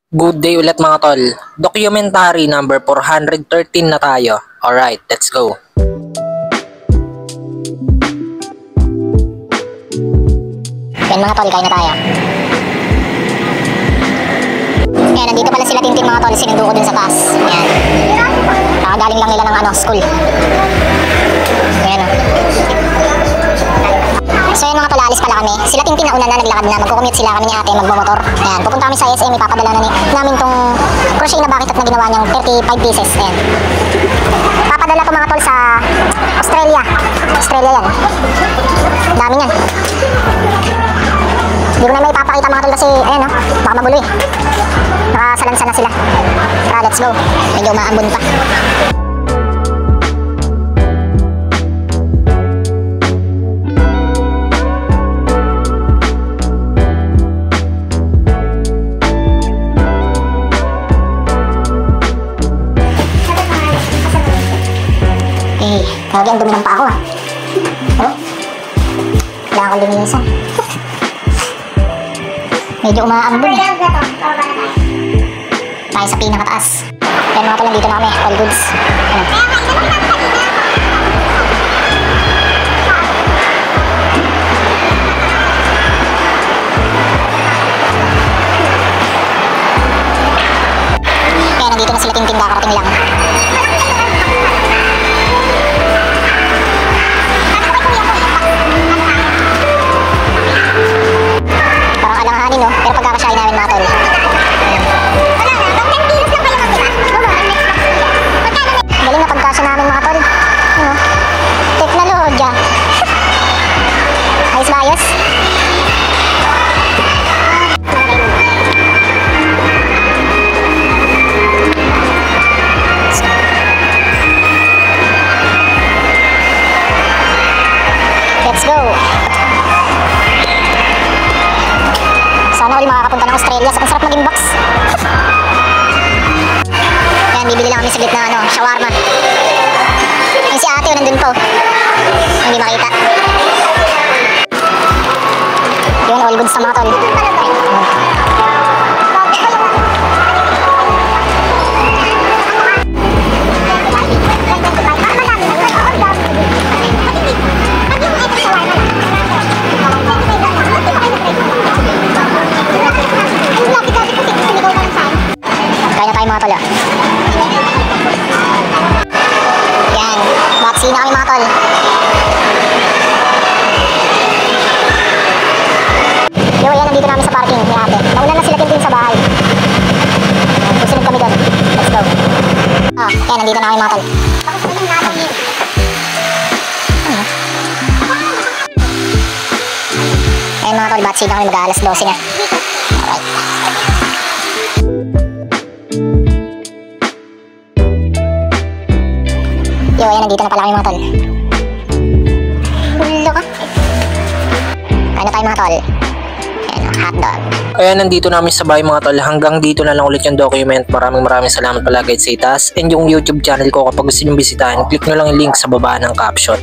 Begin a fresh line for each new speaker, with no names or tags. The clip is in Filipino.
Good day ulit mga tol. Documentary number 413 na tayo. Alright, let's go.
Yan mga tol, kain na tayo. Yan, nandito pala sila Tintin mga tol, sinundo ko dun sa taas. Yan. Galing lang nila ng school. Yan o. So yan mga tol, alis pala kami. Sila Tintin na una na, naglakad na. Magkukommute sila kami ni ate, magbumotor. Yan, pupunta kami sa SM, ipapadala na namin tong crochet na bucket at na ginawa niyang 35 pieces. Yan. Papadala ko mga tol sa Australia. Australia yan. Dami yan. Hindi ko na may ipapakita mga tol kasi, ayan o, baka magulo eh. Nakasalansa na sila. Tara, let's go. Medyo umaambon pa. Eh, kaya ang dumi ng paa ko ah. Oh, kailangan ko linisan. Medyo umaambon eh. Tayo sa pinakataas. Yan mga tol, dito na kami. All goods. Yan, nandito na sila Tintin, kakarating lang. Parang alanganin no, pero pagkakasyahin namin mga tol. Galing na pagkasya namin mga tol. Ano? Teknolodya. Ayos ba ayos? Let's go. Sana ulit makakapunta ng Australia. Ang sarap maging box. Yan, bibili lang kami saglit na shawarma. Yung si ate, nandun po. Hindi makita. Yun, all goods sa mga tol. Kaya na tayo mga tol ah. Yan, vaccine na kami mga tol. Yo, yan, nandito namin sa parking ni ate. Nauna na sila Tintin sa bahay. Susunod kami doon. Let's go. Yan, nandito na kami mga tol. Yan mga tol, vaccine na kami, mag-aalas 12 na. Alright. Yo, ayan, nandito na pala kami mga tol. Hulo ka. Kaya na tayo mga tol. Ayan, hotdog.
Ayan, nandito namin sa bahay mga tol. Hanggang dito na lang ulit yung document. Maraming salamat pala guys sa itaas. And yung YouTube channel ko, kapag gusto nyo bisitahin, click nyo lang yung link sa baba ng caption.